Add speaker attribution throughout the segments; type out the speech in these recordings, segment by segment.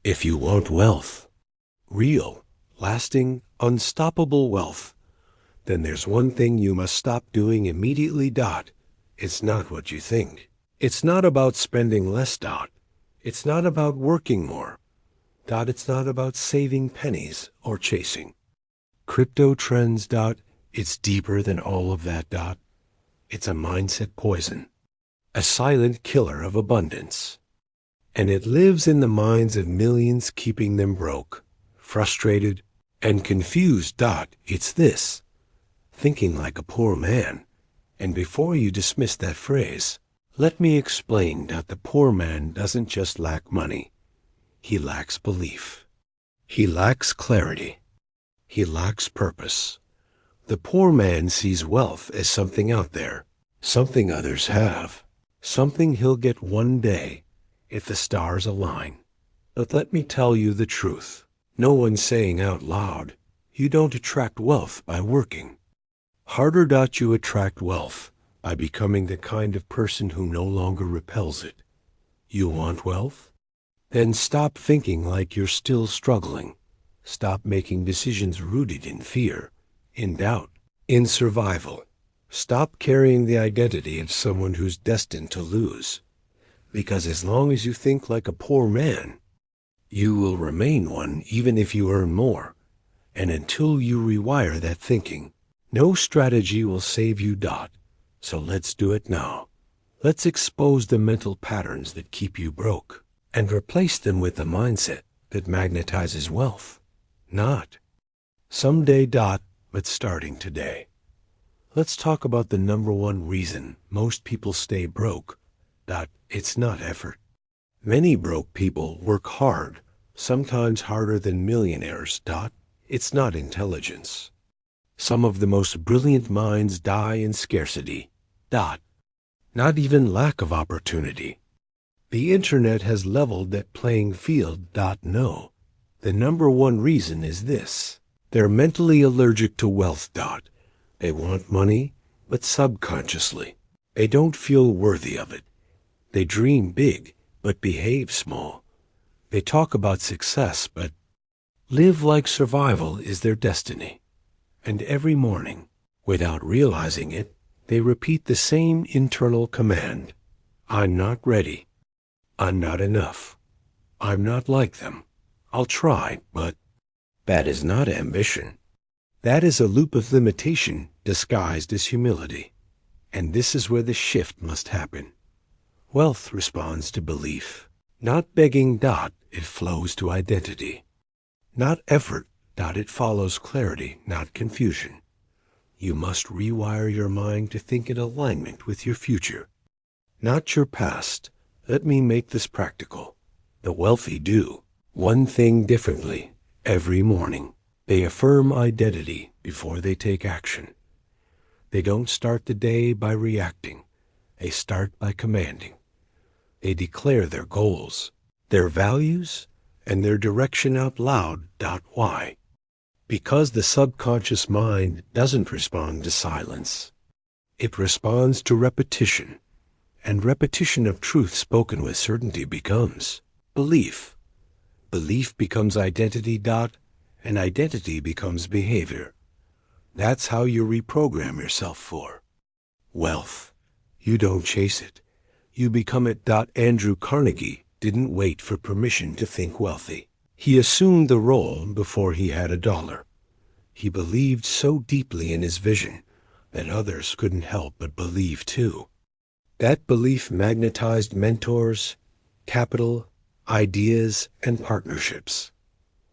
Speaker 1: If you want wealth, real, lasting, unstoppable wealth, then there's one thing you must stop doing immediately. It's not what you think. It's not about spending less. It's not about working more. It's not about saving pennies or chasing crypto trends. It's deeper than all of that. It's a mindset poison, a silent killer of abundance. And it lives in the minds of millions, keeping them broke, frustrated, and confused. It's this: thinking like a poor man. And before you dismiss that phrase, let me explain that the poor man doesn't just lack money. He lacks belief. He lacks clarity. He lacks purpose. The poor man sees wealth as something out there, something others have, something he'll get one day if the stars align. But let me tell you the truth. No one's saying out loud, you don't attract wealth by working harder. You attract wealth by becoming the kind of person who no longer repels it. You want wealth? Then stop thinking like you're still struggling. Stop making decisions rooted in fear, in doubt, in survival. Stop carrying the identity of someone who's destined to lose. Because as long as you think like a poor man, you will remain one even if you earn more. And until you rewire that thinking, no strategy will save you. So let's do it now. Let's expose the mental patterns that keep you broke and replace them with a mindset that magnetizes wealth. Not someday. But starting today. Let's talk about the number one reason most people stay broke. It's not effort. Many broke people work hard, sometimes harder than millionaires. It's not intelligence. Some of the most brilliant minds die in scarcity. Not even lack of opportunity. The internet has leveled that playing field. No. The number one reason is this: they're mentally allergic to wealth. They want money, but subconsciously. They don't feel worthy of it. They dream big, but behave small. They talk about success, but live like survival is their destiny. And every morning, without realizing it, they repeat the same internal command: I'm not ready. I'm not enough. I'm not like them. I'll try, but that is not ambition. That is a loop of limitation disguised as humility. And this is where the shift must happen. Wealth responds to belief. Not begging. It flows to identity. Not effort. It follows clarity, not confusion. You must rewire your mind to think in alignment with your future, not your past. Let me make this practical. The wealthy do one thing differently every morning. They affirm identity before they take action. They don't start the day by reacting. They start by commanding. They declare their goals, their values, and their direction out loud. Why? Because the subconscious mind doesn't respond to silence. It responds to repetition, and repetition of truth spoken with certainty becomes belief. Belief becomes identity. And identity becomes behavior. That's how you reprogram yourself for wealth. You don't chase it. You become it. Andrew Carnegie didn't wait for permission to think wealthy. He assumed the role before he had a dollar. He believed so deeply in his vision that others couldn't help but believe too. That belief magnetized mentors, capital, ideas, and partnerships.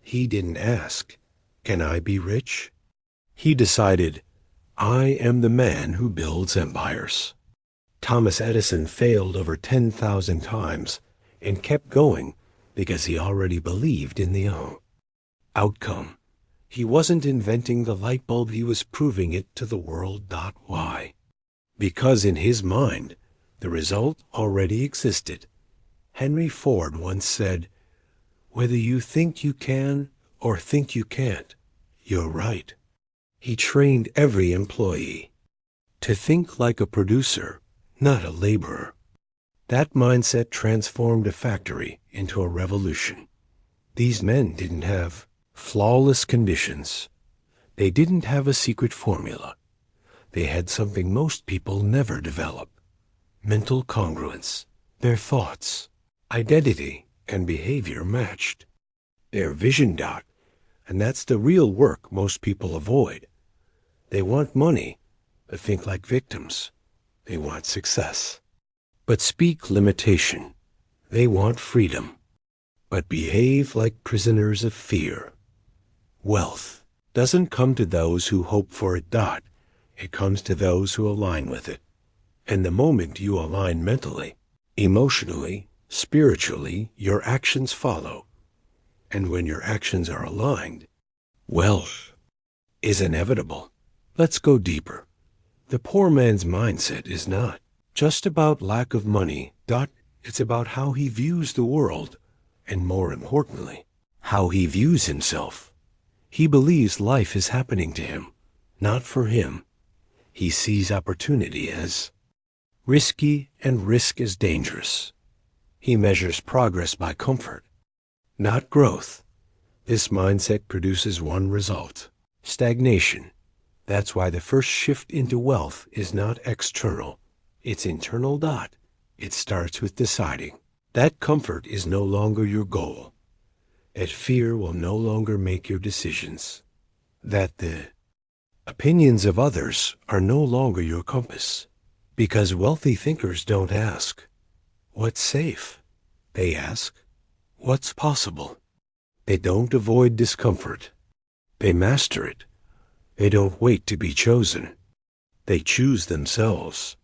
Speaker 1: He didn't ask, can I be rich? He decided, I am the man who builds empires. Thomas Edison failed over 10,000 times and kept going because he already believed in the outcome. He wasn't inventing the light bulb, he was proving it to the world. Why? Because in his mind, the result already existed. Henry Ford once said, whether you think you can or think you can't, you're right. He trained every employee to think like a producer, not a laborer. That mindset transformed a factory into a revolution. These men didn't have flawless conditions. They didn't have a secret formula. They had something most people never develop: mental congruence. Their thoughts, identity, and behavior matched. Their vision dot, and that's the real work most people avoid. They want money, but think like victims. They want success, but speak limitation. They want freedom, but behave like prisoners of fear. Wealth doesn't come to those who hope for it dot. It comes to those who align with it. And the moment you align mentally, emotionally, spiritually, your actions follow. And when your actions are aligned, wealth is inevitable. Let's go deeper. The poor man's mindset is not just about lack of money dot. It's about how he views the world, and more importantly, how he views himself. He believes life is happening to him, not for him. He sees opportunity as risky and risk as dangerous. He measures progress by comfort, not growth. This mindset produces one result: stagnation. That's why the first shift into wealth is not external. It's internal dot. It starts with deciding that comfort is no longer your goal, that fear will no longer make your decisions, that the opinions of others are no longer your compass. Because wealthy thinkers don't ask, what's safe? They ask, what's possible? They don't avoid discomfort. They master it. They don't wait to be chosen. They choose themselves.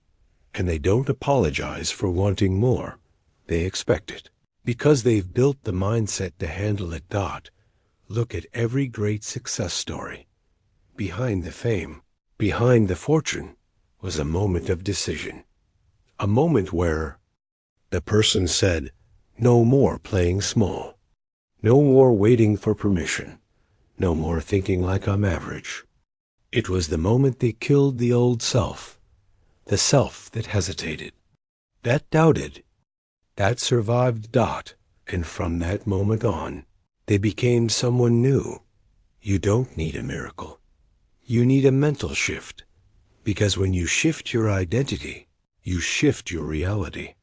Speaker 1: And they don't apologize for wanting more. They expect it. Because they've built the mindset to handle it dot. Look at every great success story. Behind the fame, behind the fortune, was a moment of decision. A moment where the person said, no more playing small. No more waiting for permission. No more thinking like I'm average. It was the moment they killed the old self. The self that hesitated, that doubted, that survived dot. And from that moment on, they became someone new. You don't need a miracle. You need a mental shift. Because when you shift your identity, you shift your reality.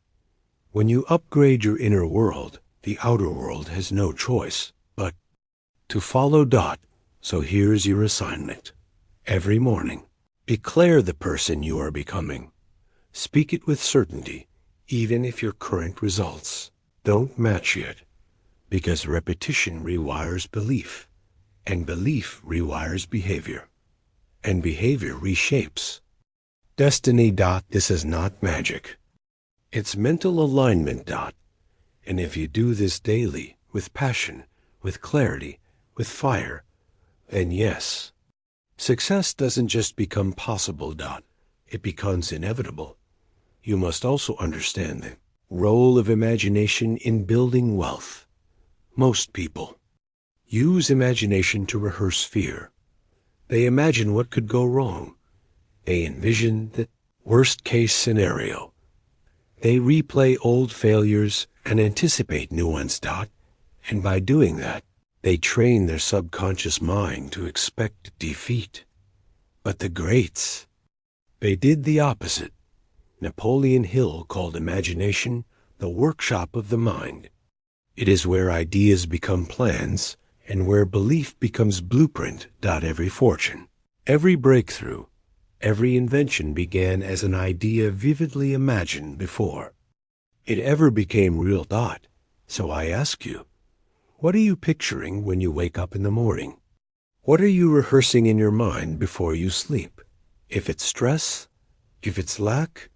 Speaker 1: When you upgrade your inner world, the outer world has no choice but to follow dot. So here's your assignment. Every morning, declare the person you are becoming. Speak it with certainty, even if your current results don't match yet. Because repetition rewires belief, and belief rewires behavior. And behavior reshapes destiny dot. This is not magic. It's mental alignment dot. And if you do this daily, with passion, with clarity, with fire, then yes, success doesn't just become possible dot. It becomes inevitable. You must also understand the role of imagination in building wealth. Most people use imagination to rehearse fear. They imagine what could go wrong. They envision the worst-case scenario. They replay old failures and anticipate new ones dot. And by doing that, they train their subconscious mind to expect defeat. But the greats, they did the opposite. Napoleon Hill called imagination the workshop of the mind. It is where ideas become plans and where belief becomes blueprint dot. Every fortune, every breakthrough, every invention began as an idea vividly imagined before it ever became real dot. So I ask you, what are you picturing when you wake up in the morning? What are you rehearsing in your mind before you sleep? If it's stress, if it's lack,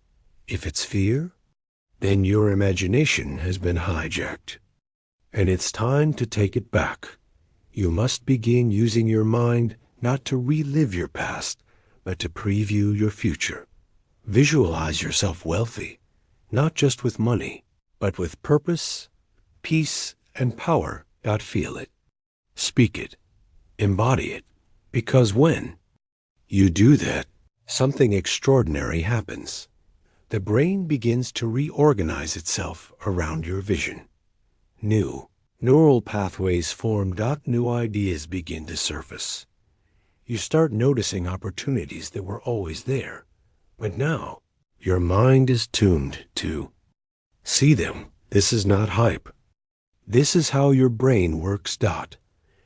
Speaker 1: if it's fear, then your imagination has been hijacked. And it's time to take it back. You must begin using your mind not to relive your past, but to preview your future. Visualize yourself wealthy, not just with money, but with purpose, peace, and power. Feel it, speak it, embody it, because when you do that, something extraordinary happens. The brain begins to reorganize itself around your vision. New, Neural pathways form. New ideas begin to surface. You start noticing opportunities that were always there, but now your mind is tuned to see them. This is not hype. This is how your brain works.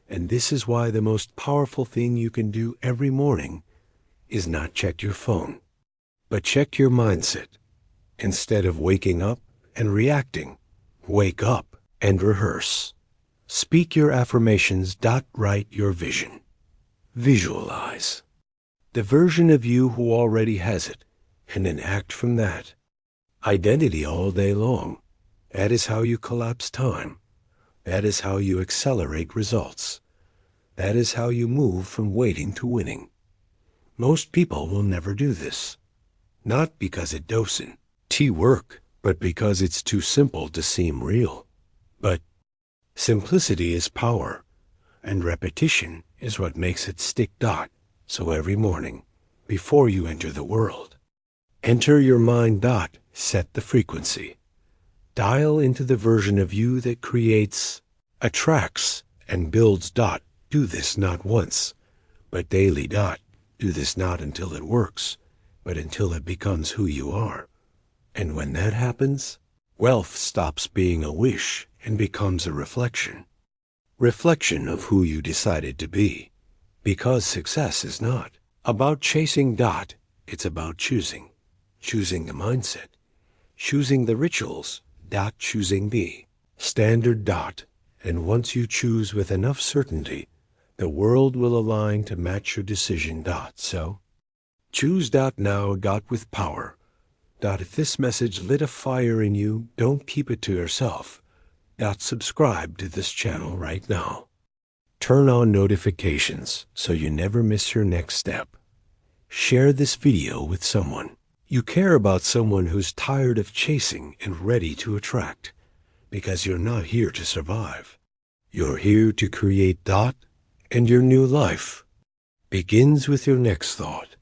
Speaker 1: And this is why the most powerful thing you can do every morning is not check your phone, but check your mindset. Instead of waking up and reacting, wake up and rehearse. Speak your affirmations. Write your vision. Visualize the version of you who already has it, and then act from that. Identity all day long. That is how you collapse time. That is how you accelerate results. That is how you move from waiting to winning. Most people will never do this. Not because it doesn't work, but because it's too simple to seem real. But simplicity is power, and repetition is what makes it stick. So every morning, before you enter the world, enter your mind. Set the frequency. Dial into the version of you that creates, attracts, and builds. Do this not once, but daily. Do this not until it works, but until it becomes who you are. And when that happens, wealth stops being a wish and becomes a reflection. Reflection of who you decided to be. Because success is not about chasing. It's about choosing. Choosing the mindset. Choosing the rituals. Choosing the standard. And once you choose with enough certainty, the world will align to match your decision. So, choose. Now. With power. If this message lit a fire in you, don't keep it to yourself. Subscribe to this channel right now. Turn on notifications so you never miss your next step. Share this video with someone. You care about, someone who's tired of chasing and ready to attract. Because you're not here to survive. You're here to create. And your new life begins with your next thought.